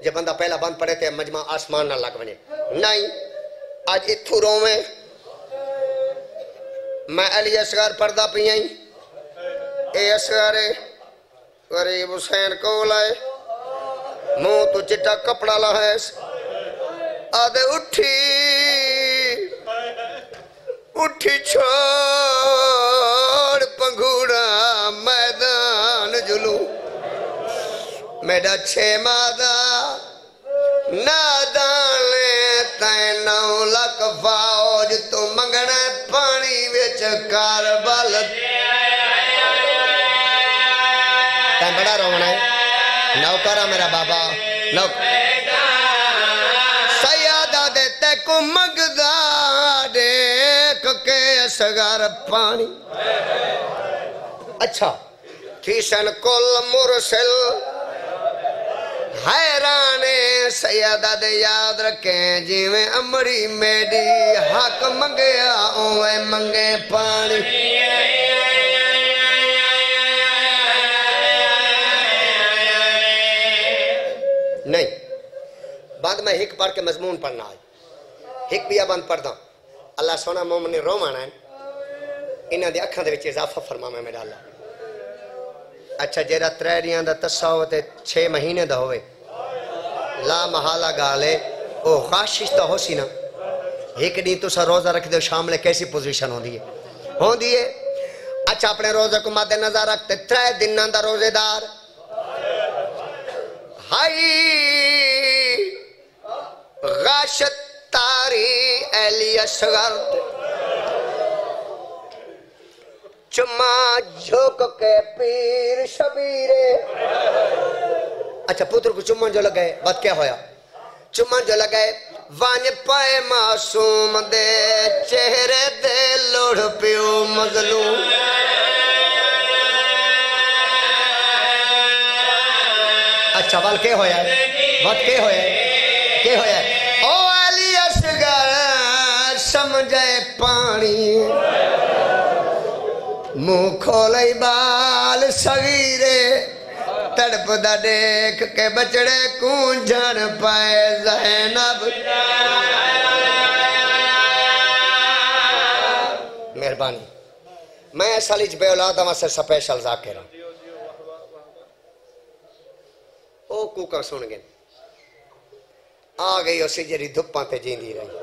جب بندہ پہلا بند پڑے تھے مجمع آسمان نہ لگ بنے نہیں آج اتھو رو میں علی اصغر پردہ پیئیں اے اصغر غریب حسین کو لائے منہ تو چٹا کپڑا لائے آدھے اٹھی چھوڑ میرا چھے مادہ نادانے تین 9 لکھ فوج تو منگنا پانی وچ کاربل تین بڑا رونا ہے نوکرہ میرا بابا سیادہ دیتے کو مگدہ دیکھ کے اصغر پانی اچھا تھیسن کل مرسل حیرانے سیادہ دے یاد رکھیں جی میں امری میڈی حق منگیا اوے منگے پانی نہیں بعد میں ہک پڑھ کے مضمون پڑھنا آئی ہک بھی بند پڑھ دا اللہ سونا مومن رو مانا ہے انہاں دے اکھاں دے وچ اضافہ فرما میں میرا اللہ اچھا جیرا 3 دیاں دا تصاو تے 6 مہینے دا ہوئے لا محالہ گالے او خاشش تا ہو سی نا ایک دن تو سا روزہ رکھ دے شاملے کیسی پوزیشن ہوں دیئے اچھا اپنے روزہ کو مد نظر رکھتے 3 دن دا روزے دار ہائی غاشت تاری ایلی اصغر چما جھوک کے پیر شبیرے اچھا پتر کو چمن جو لگئے بات کیا ہویا چمن جو لگئے وانج پائے معصوم دے چہرے دے لوڑ پیو مظلوم اچھا وال کے ہویا ہے وقت کے ہویا ہے او علی اصغر سمجھے پانی منہ کھولئی بال صغیرے تڑپ دا دیکھ کے بچڑے کونجھن پائے زینب مہربانی میں سالیج بے اولادہ وہاں سے سپیشل ذاکر ہوں او کوکا سن گئے آ گئی اسی جری دھپاں تے جیندی رہی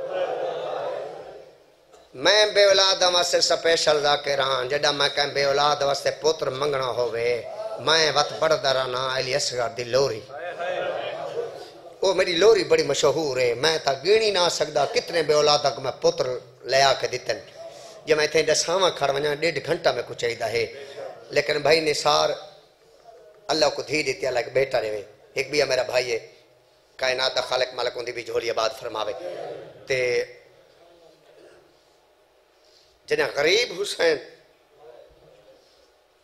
میں بے اولاد واسطے سپیشل ذاکر ہاں جڑا میں کہیں بے اولاد واسطے پتر منگنا ہوئے میں وقت بڑھدا رہنا علی اصغر دی لوری وہ میری لوری بڑی مشہور ہے میں تا گینی نہ سکدا کتنے بے اولادہ کو میں پتر لے آ کے دیتن جب میں تھے دساواں کھڑ ونجا 1.5 گھنٹہ میں کچھ چاہیدا ہے لیکن بھائی نثار اللہ کو دھی دیتی اللہ ایک بیٹا رہے ایک بھی ہے میرا بھائی ہے کائنات دا خالق مالک ان دی بھی جھولی آباد فرماوے تے جنہیں غریب حسین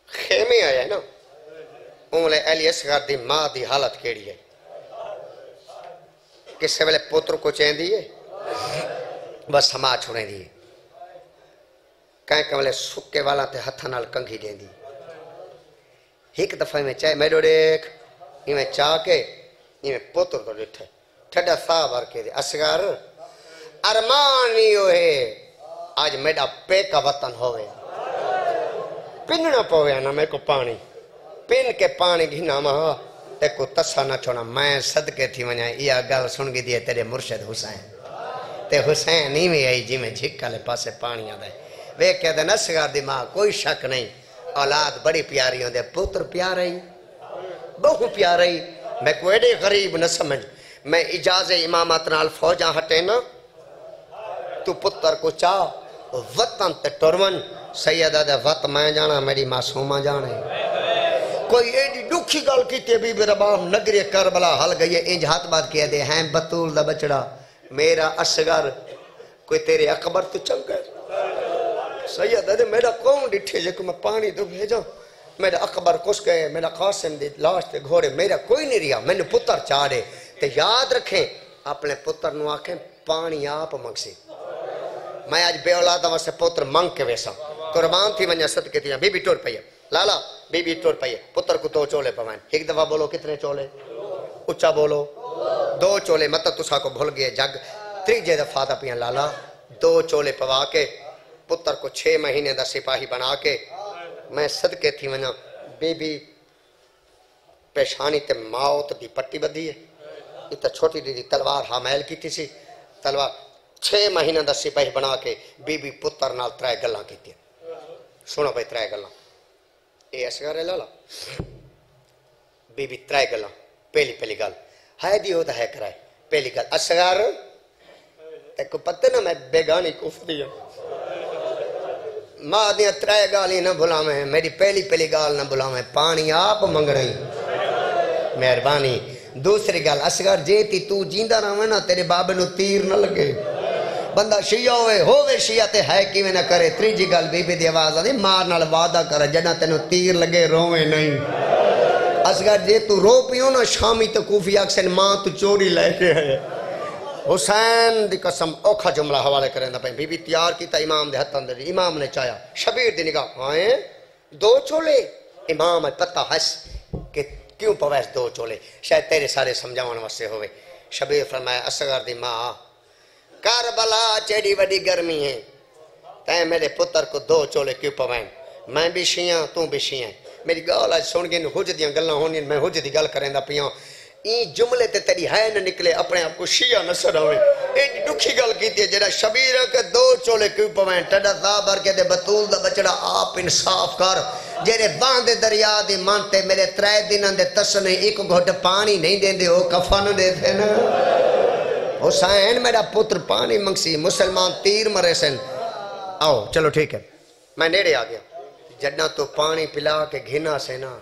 خیمے آیا ہے نا انہوں علی اصغر دی ماں دی حالت کیڑی ہے کسے والے پتر کو چین دیئے بس ہما چھوڑیں دیئے کہیں کہ والے سکے والا تے ہتھا نال کنگھی دیں دی ایک دفعہ میں چاہے میڈو دیکھ میں چاہ کے میں پتر تو ڈٹھے ٹھڑا صاحب کے دے اصغر ارمانی ہوئے آج میڈا پے کا وطن ہوئے پننا پوئے نا میں کو پانی پن کے پانی گھنا مہا تے کو تسا نہ چھوڑا میں صدقے تھی ونیا یہ گل سن گی دیئے تیرے مرشد حسین تے حسین نہیں میں آئی جی میں جھکا لے پاسے پانی آدھے وہ کہتے ہیں اصغر دی ماں کوئی شک نہیں اولاد بڑی پیاری ہوں دے پتر پیارا ہی بہو پیارا ہی میں کوئی ایڈے غریب نہ سمجھ میں اجاز امامت نال فوجاں ہٹے نا تو پتر کو چاہ وطن تے ٹرون سیدہ دے وط میں جانا میری معصومہ جانا ہے کوئی ایڈی دکھی گل کی تے بی بی ربام نگری کربلا حل گئی ہے انج ہاتھ بات کیا دے ہیں بطول دا بچڑا میرا اصغر کوئی تیرے اکبر تو چنگر سیدہ دے میرا کون ڈٹھے جے کو میں پانی دو بھیجا میرا اکبر کس گئے میرا قاسم دی لاش تے گھوڑے میرا کوئی نہیں رہا میں نے پتر چاڑے تے یاد رکھیں اپنے پتر نو آکھیں پانی آپ مگسی میں آج بے اولادہ واسے پتر منگ کے ویسا قربان تھی ونیا صدقے تھی بی بی ٹور پئی ہے لالا بی بی ٹور پئی ہے پتر کو 2 چولے پوائیں ایک دفعہ بولو کتنے چولے اچھا بولو 2 چولے مطلب تسا کو بھول گئے جگ 3 دفعہ دا پیاں لالا 2 چولے پوا کے پتر کو 6 مہینے دا سپاہی بنا کے میں صدقے تھی ونیا بی بی پیشانی تے موت دی پٹی بدھی ہے اتنا چھوٹی دی تلوار حامل کی تھی سی تلوار 6 مہینہ دا سپاہی بنا کے بی بی پتر نال 3 گلاں کیتی سنو بھائی 3 گلاں اے اصغر ہے لالا بی بی 3 گلاں پہلی گل ہے دی ہوتا ہے کرائے پہلی گل اصغر کو پتہ نہ میں بیگانی کفری ہوں ماں دیاں ترائے گالی نہ بھلاویں میری پہلی گال نہ بھلاویں پانی آپ منگنا ہی مہربانی دوسری گل اصغر جے تی تو جیندہ رہویں نا تیرے بابے نو تیر نہ لگے بندہ شیعہ ہوئے شیعہ تے ہے کیویں نہ کرے تریجی گل بی بی دی آواز آدھی مار نال وعدہ کر جنہ تینوں تیر لگے رویں نہیں اصغر جے تو رو پیوں نا شامی تو کوفی اکسن ماں تو چوری لے کے ہے حسین دی قسم اوکھا جملہ حوالے کریں دا پہیں بی بی تیار کیتا امام دے ہتھ اندر امام نے چاہیا شبیر دی نگاہ آئیں 2 چولے امام پتہ ہس کہ کیوں پویس 2 چولے شاید تیرے سارے سمجھاون واسطے ہوئے شبیر فرمایا اصغر دی ماں کربلا چیڑی وڈی گرمی ہے تین میرے پتر کو 2 چولے کیوں پوائیں میں بھی شیعہ تو بھی شیعہ میری گال آج سن گئے حج دیاں گلنا ہونی میں حج دی گل کریں دا پیاں این جملے تے تیری ہے نہ نکلے اپنے آپ کو شیعہ نصر ہوئے این دکھی گل کی تھی جیڑا شبیر کے 2 چولے کیوں پوائیں ٹڈا زابر کے دے بطول دا بچڑا آپ انصاف کر جیڑے باندے دریا دی مانتے میرے 3 دنوں دے تسنے ایک گھٹ پانی نہیں دیں دے وہ کفن دے تھے نا حسین میرا پتر پانی منگسی مسلمان تیر مرے سن آؤ چلو ٹھیک ہے میں نیڑے آ گیا جڑنا تو پانی پلا کے گھنا سے نا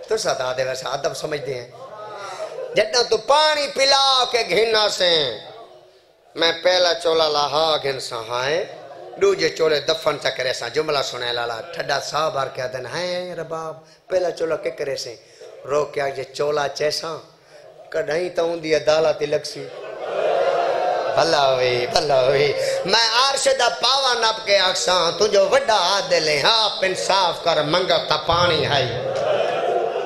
تو ساتھ آدھے ویسا ادب سمجھتے ہیں جڑنا تو پانی پلا کے گھنا سے میں پہلا چولا لاہا گھن سا ہائیں دوجے چولے دفن چا کرے سا جملہ سنے لالا ٹھڈا صاحب آر کیا دن ہیں رباب پہلا چولا کے کرے سے رو کیا یہ چولا چیسا کڑھائیں تا ہوں دیا دالا تی لکسی بھلا ہوئی میں عرش دا پاوا نپ کے آکساں تجھو وڈا عادلیں آپ انصاف کر منگا تا پانی ہائی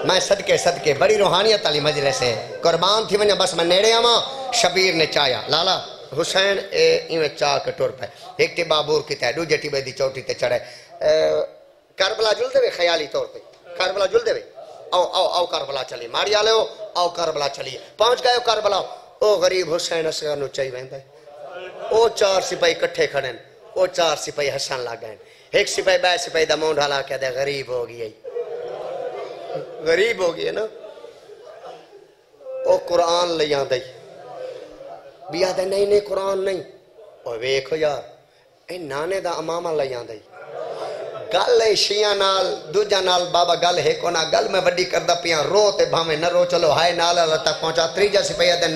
میں صدقے بڑی روحانیت علی مجلس ہے قربان تھی میں بس میں نیڑے آماں شبیر نے چاہیا لالا حسین ایویں چاہ کے ٹور پہ ایک ٹی بابور کی تے دوجے ٹی دی چوٹی تے چڑھے کربلا جل دے خیالی طور پہ کربلا جل دے آؤ کربلا چلی ماری آلے ہو آؤ کربلا چلی پہنچ گئے کربلا او غریب حسین اصغر نو چاہی ویندہ او 4 سپاہی کٹھے کھڑیں او 4 سپاہی حسن لگ گئیں ایک سپاہی بے سپاہی دا مونڈ حالا کہہ دے غریب ہو گئی نا او قرآن لیاں دائی بیا دے نہیں قرآن نہیں او ویکھو یار اے نانے دا امامہ لیاں دائی گل ہے شیعہ نال دوجہ نال بابا گل ہے کونا گل میں وڈی کردہ پیاں رو تے بھامے نہ رو چلو ہائے نال اللہ تک پہنچا تریجہ سپاہی دے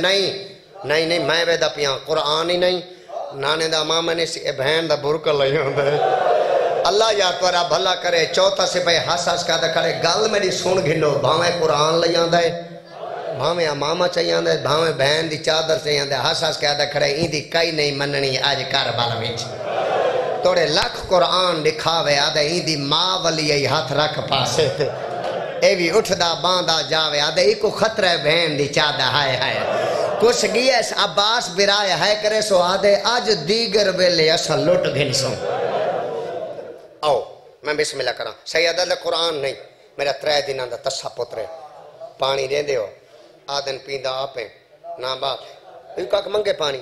نہیں میں ویدہ پیاں قرآن ہی نہیں نانے دا امامہ نے بہن دا برکہ لیاں دے اللہ یا تورا بھلا کرے چوتھا سپاہی ہس کا دے کھڑے گل میری سن گھنو بھامے قرآن لیاں دے بھامے امامہ چاہیاں دے بھامے بہن دی چادر چاہیاں دے ہس کا دے کھڑے این دی کئی نہیں مننی آج کربلا وچ توڑے لکھ قرآن دکھاوے آدھے این دی ماں ولی ای ہاتھ رکھ پاسے تے اے بھی اٹھ دا باندھا جاوے آدھے ایکو خطرہ بہن دی چادہ ہائے کچھ گیس عباس برائے ہے کرے سو آدھے آج دیگر ویلے اسا لٹ گھن سو آؤ میں بسم اللہ کرا سیدہ دے قرآن نہیں میرا 3 دنوں دا تسا پترے پانی دے دے ہو آدھن پیندہ آپیں نا بات ایک آکھ منگے پانی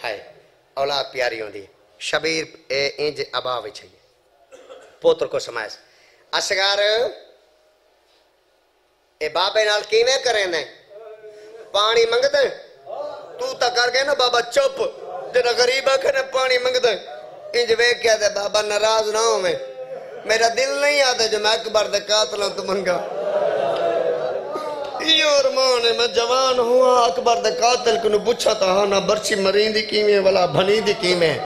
ہائے اولاد پیاری ہوں دی شبیر انج اباوی چاہیے پوتر کو سمائے اصغر اے بابے نال کیویں کریں نے پانی منگ دیں تو تا کر گئے نا بابا چپ جنہ غریب آکھے نا پانی منگ دیں انج ویک کیا دے بابا ناراض نہ ہو میں میرا دل نہیں آتا جو میں اکبر دے قاتلوں تو منگا یہ ارمان ہے میں جوان ہوا اکبر دے قاتل کنو بچھا تا ہاں نہ برچی مرین دی کیمیں والا بھنی دی کیمیں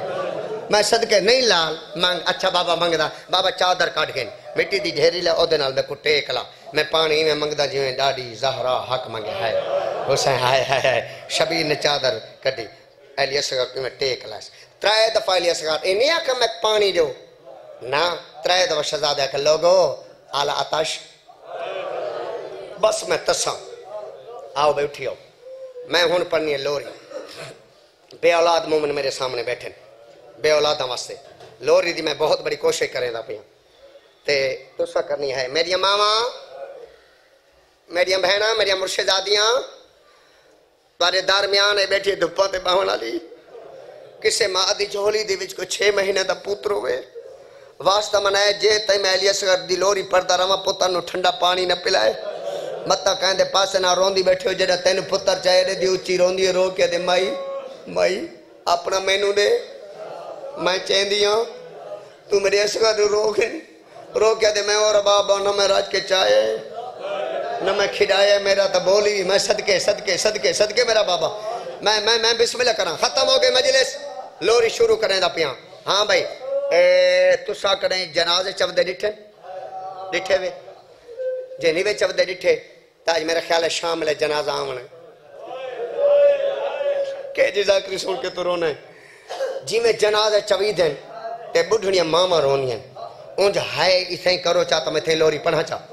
میں صدقے نہیں لال مانگ اچھا بابا منگ دا بابا چادر کٹ گئن مٹی دی ڈھیری لے او دے نال میں کو ٹیک لا میں پانی میں منگ دا جویں ڈاڈی زہرا حق منگے ہائے حسین ہائے شبیر نے چادر کٹی ایلی اصغر کو میں ٹیک لاس 3 دفعہ ایلی اصغر انہیں آکھا میں پانی جو نا 3 دفعہ شہزادہ آکھا لوگو آلہ آتش بس میں تساں آؤ بے اٹھی آؤ میں ہون پڑھنی ہے لوری بے اولاد مومن میرے سامنے بیٹھیں بے اولادہ واسطے لوری دی میں بہت بڑی کوشش کریں دا پیا تے تسا کرنی ہے میری ماما میری بہناں میری مرشدادیاں تارے درمیان بیٹھی دھپاں تے باہن والی کسے ماں دی جھولی دی وچ کو 6 مہینے دا پوتر ہوئے واسطہ منائے جے تے میں علی اصغر دی لوری پڑھدا رہا پتر نو ٹھنڈا پانی نہ پلائے متا کہندے پاسے نہ روندی بیٹھے ہو جڑا تین پتر چاہے دے دی اچھی روندی رو کے دے مائی اپنا مینو دے میں چیندی ہوں تو میرے اصغر رو کے دے میں اور بابا نہ میں راج کے چاہے نہ میں کھڑائے میرا تا بولی میں صدقے میرا بابا میں بسم اللہ کریں ختم ہو گئے مجلس لوری شروع کریں دا پیاں ہاں بھائی تسا کریں جنازے چودے ڈٹھے وے جے نہیں وے چودے ڈٹھے تاج میرا خیال ہے شامل ہے جنازہ آمن ہے کہ جی ذاکری سن کے تو رونا ہے جی میں جنازے چوید ہیں تے بڑھنیاں ماما رونی ہیں اونج ہائے اسیں کرو چاہتا میں تھے لوری پڑھا چاہ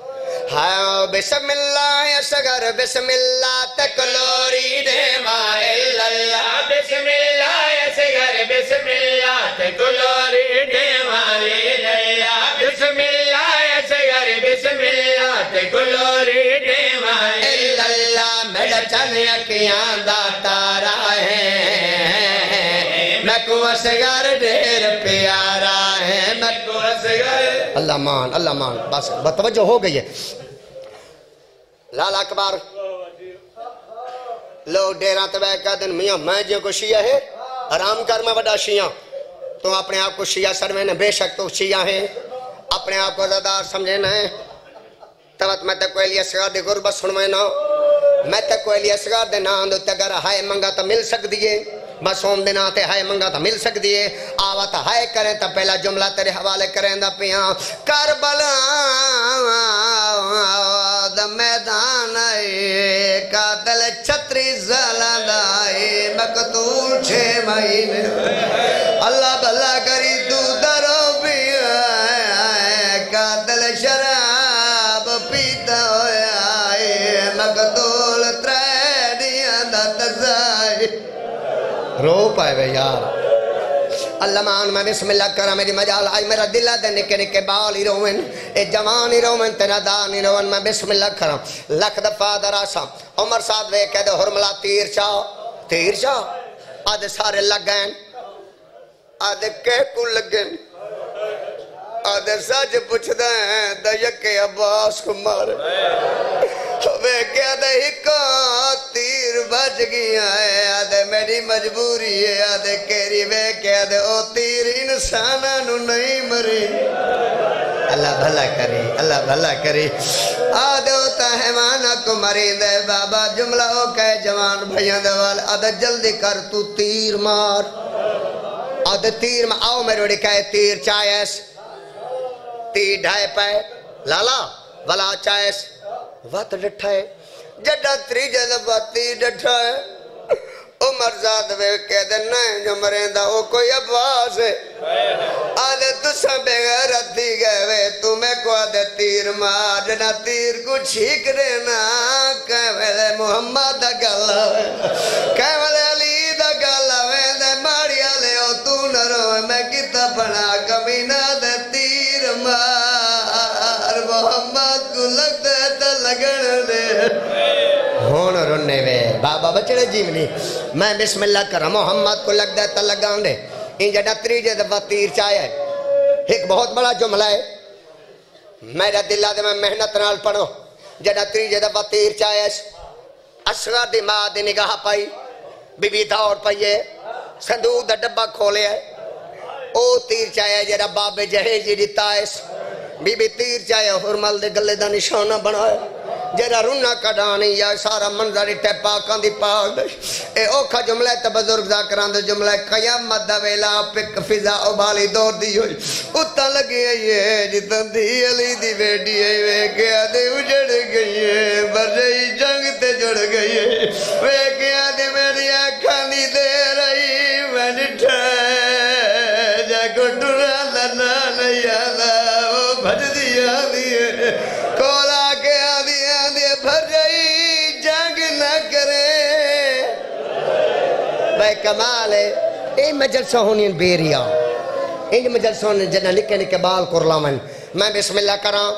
ہاں بسم اللہ اصغر بسم اللہ تک لوری دے مائل اللہ بسم اللہ اصغر بسم اللہ تک لوری دے مائل اللہ بسم اللہ اصغر بسم اللہ تک لوری دے مائل اللہ میرا چن اکیاں دا تارا ہے میں کو اصغر ڈھیر پیارا ہے میں کو اصغر اللہ مان بس بتوجہ ہو گئی ہے لالا اکبر لوگ ڈیران تباہ کہہ دن میاں میں جو کو شیعہ ہے حرام کر میں بڑا شیعہ تو اپنے آپ کو شیعہ سروینے بے شک تو شیعہ ہیں اپنے آپ کو زدار سمجھنا ہے توت میں تک کوئی علی اصغر دے غربت سنوینا میں تک کوئی علی اصغر دے نام دو تگر ہائے منگا تا مل سک دیئے بس اوم دن آتے ہائے منگا تا مل سک دیئے آواتا ہائے کریں تا پہلا جملہ تیرے حوالے کریں دا پیاں کربلا دا میدان آئے قاتل چھتری زلال آئے مقتول 6 مہینے اللہ بھلا کری تو درو بھی آئے قاتل شراب پیتا ہویا آئے مقتول 3 دیاں دا تزائی رو پائے بے یار اللہ مان میں بسم اللہ کرا میری مجال آئی میرا دلہ دے نکے نکے بال ہی روین اے جوان ہی روین تینا دان ہی روین میں بسم اللہ کرا لکھ دفعہ دراسا عمر صاحب وے کہہ دے حرملہ تیر چاہ آدھے سارے لگین آدھے کہہ کو لگین آدھے ساج پوچھ دیں دا یکے عباس کو مارے وے کہہ دے ہکا تیر بچ گیا ہے آدھے میری مجبوری ہے آدھے کیری وے کہہ دے او تیر انسانانو نہیں مری اللہ بھلا کری آدھے ہوتا ہے مانا کو مری دے بابا جملہ ہو کہے جوان بھائیاں دے وال آدھے جلدی کر تو تیر مار آدھے تیر مار آؤ میرے وڑی کہے تیر چائیس تیر ڈھائے پائے لالا ولا چائیس وات ڈٹھا ہے جڈا تری جدبا تیر ڈٹھا ہے عمر زاد وے کہہ دے نہیں جو مریندا او کوئی عباس ہے آدھے تسا بغیرت دی گئے وے تمہیں کو آدھے تیر مار جنا تیر کو چھیک دینا کہہ ویلے محمد دا گلہ وے کہہ ویلے علی دا گلہ وے دے ماریا لے او تو نہ رو میں کتا بنا کمینہ دے تیر مار محمد کو لگتا ہے تا لگن دے ہون رننے وے بابا بچڑے جیونی میں بسم اللہ کرا محمد کو لگ دیتا لگان دے ان جڑا تریجے دفعہ تیر چاہے ایک بہت بڑا جملہ ہے میرا دلہ دے میں محنت نال پڑھو جڑا تریجے دفعہ تیر چاہے اصغر دی ماں دی نگاہ پائی بی بی دور پائیے صندوق دا ڈبہ کھولے ہے او تیر چاہے جڑا باب جہیجی دیتا ہے بی بی تیر چاہے حرمل دے گلے دا نشانہ بنائے جیرا رونا کڑانی یا سارا منظری ٹیپا کاندی پاک دے اے اوکھا جملہ تا بزرگ ذاکران دے جملہ قیامت دا ویلا پک فضا ابالی دور دی ہوئی اتا لگی ہے جتن دی علی دی بیٹی ہے وے کیا دے اجڑ گئی ہے برجئی جنگ تے جڑ گئی ہے وے کیا دے میری آنکھان دی دے رہی میں نٹھے جا کو ٹورا لنا نہیں آدھا وہ بھج دیا دیئے کولا کے آدھی بھر جائی جنگ نہ کرے بھائی کمال ہے اے مجلسہ ہونی ان بیریا ان مجلسہ ہونی جنہ نکے نکے بال کرلامن میں بسم اللہ کراں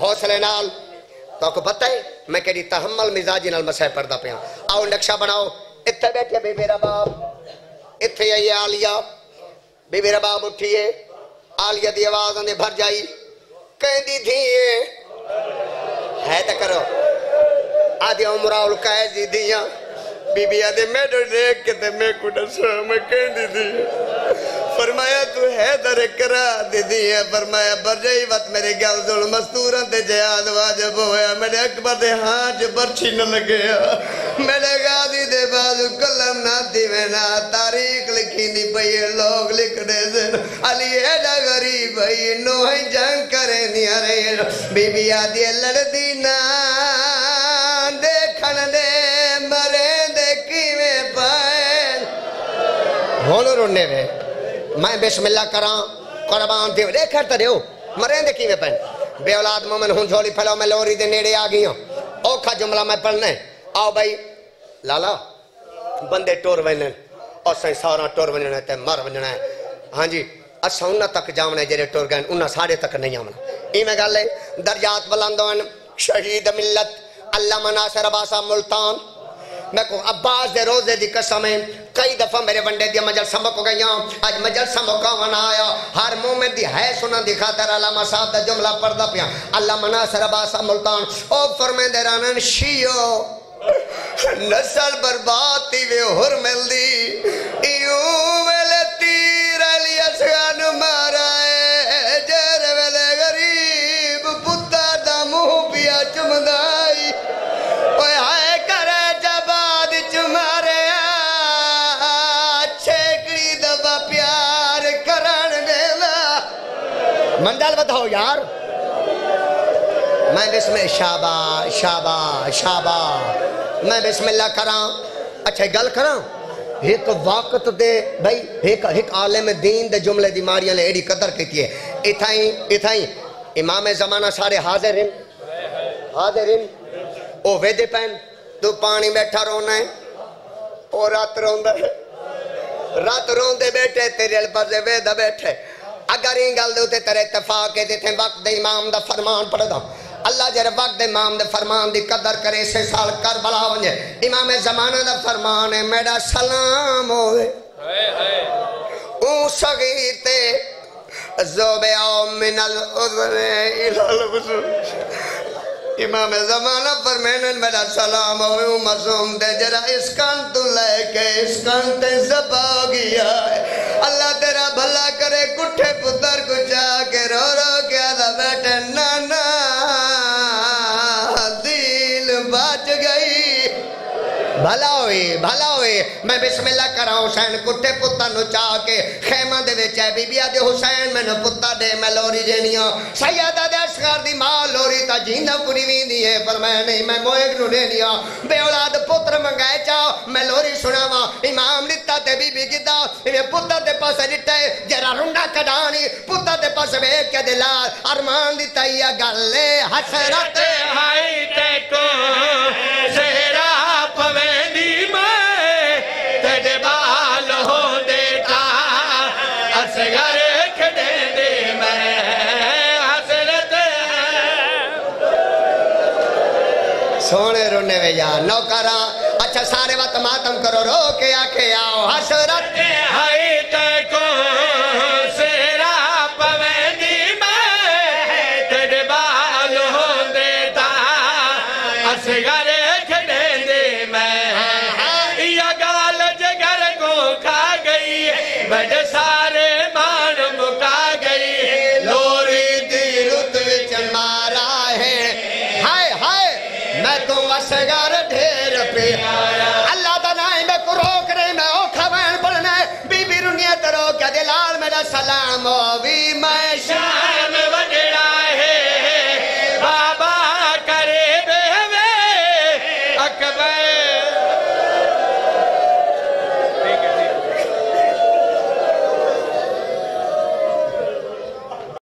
حوصلے نال تو کو پتہ ہے میں کہی تحمل مزاجی نال مسئلہ پردہ پہ آؤ نقشہ بناؤ اتھے بیٹھے بی بی رباب اتھے یہ آلیا بی بی رباب اٹھئے آلیہ دی آواز نے بھر جائی کہیں دی تھی ہے تا کرو آدھی عمرہ قید دی دیاں بی بی آدھے میں تو دیکھ کے تے میں کو ڈسا میں کہیں دی دی فرمایا تو حیدر کرا دی دی ہے فرمایا برجائی وقت میرے گل ظلم مستورن تے جہاد واجب ہویا میرے اکبر دے ہانچ برچی نہ لگیا میرے غازی دے بازو کلم نہ دیوینا تاریخ لکھی دی پئی لوگ لکھ دے سے علی ایڈا غریب بھئی نوہی جنگ کرے نہیں آرہے بی بی آدھی لڑ دینا دیکھن دے مرے دے کیویں پائیں ہونو رونے میں میں بسم اللہ کراں قربان دیو دیکھ کرتا دیو مرے دے کیویں پائیں بے اولاد مومن ہوں جھولی پھیلاؤ میں لوری دے نیڑے آگئی ہوں اوکھا جملہ میں پڑھنے آؤ بھائی لالا بندے ٹور وینن اور سائیں سارا ٹور ونجنا ہے مر ونجنا ہے ہاں جی اسا انہا تک جامنے جیرے ٹور گئن انہا ساڑے تک نہیں آمنا ای میں گالے درجات بلندوان شہید ملت علامہ ناصر عباسہ ملتان میں کو عباس دے روزے دی قسمیں کئی دفعہ میرے ونڈے دیا مجلسہ مکو گئیاں آج مجلسہ مکاونا آیا ہر مومن دی ہے سنن دی خاطر علامہ صاحب دا جملہ پردہ پیا علامہ ناصر عباسہ ملتان او فرمین دے رانن شیعو نسل بربادی وے حرمل دی ایوں ویلے تیر علی اسغان مارا ہے جر ویلے غریب پتا دا منہ پیا چمدائی اوے ہائے کرے جباد چمارے چھیکڑی دبا پیار کرن دیلا منڈل بتاؤ یار میں بسم شابہ شابہ شابہ میں بسم اللہ کراں اچھا گل کراں ایک وقت دے بھائی ایک عالم دین دے جملے دی ماریاں نے ایڈی قدر کیتی ہے اتھائیں امام زمانہ سارے حاضر ہیں او ویدے پین تو پانی بیٹھا رونا ہے او رات روندے بیٹھے تیرے الپازے ویدہ بیٹھے اگر این گل دوتے تیرے اتفاق ہے تھے وقت دے امام دا فرمان پڑھ دا اللہ جر وقت امام دے فرمان دی قدر کرے سے سال کربلا ونجے امام زمانہ دا فرمان ہے میرا سلام ہوئے اون صغیر تے زوبیاؤ من العذر الالوزر امام زمانہ فرمینن میرا سلام ہوئے اون مظلوم دے جرا اسکان تو لے کے اسکان تے زبا گیا ہے اللہ تیرا بھلا کرے کٹھے پتر کو جا کے رو رو کیا دا بیٹھے نانا بھلا ہوئی میں بسم اللہ کرا حسین کٹھے پتہ نو چاہ کے خیمہ دے ویچے بی بی آدھے حسین میں نو پتہ دے میں لوری جینیاں سیدہ دے اسکار دی ماں لوری تا جیندہ پوری ویندی ہے پر میں نہیں میں موئیک نو دینیاں بے اولاد پتر منگائے چاہ میں لوری سنا ماں امام لتا تے بی بی گدہ میں پتہ دے پاس لٹے جرا رنڈا کڑانی پتہ دے پاس بے کے دلال ارمان دی تیہ گلے حسرت ہائی تے کو سہرا پویندی میں تیرے بال ہو دیتا اصغر کھڑے دے میں حسرت سونے رونے وے یا نوکرہ اچھا سارے وقت ماتم کرو رو کے آکے آؤ حسرت ہائی تے کو سہرا پویندی میں تیرے بال ہو دیتا اصغر بڑے سارے مان مکا گئی لوری دی رت وچ مارا ہے ہائے ہائے میں تو اصغر ڈھیر پہ اللہ دا نائم میں کو روک رہے میں اوکھا وین پڑھنے بی بی رنیت رو کیا دلال میرا سلام ہووی میں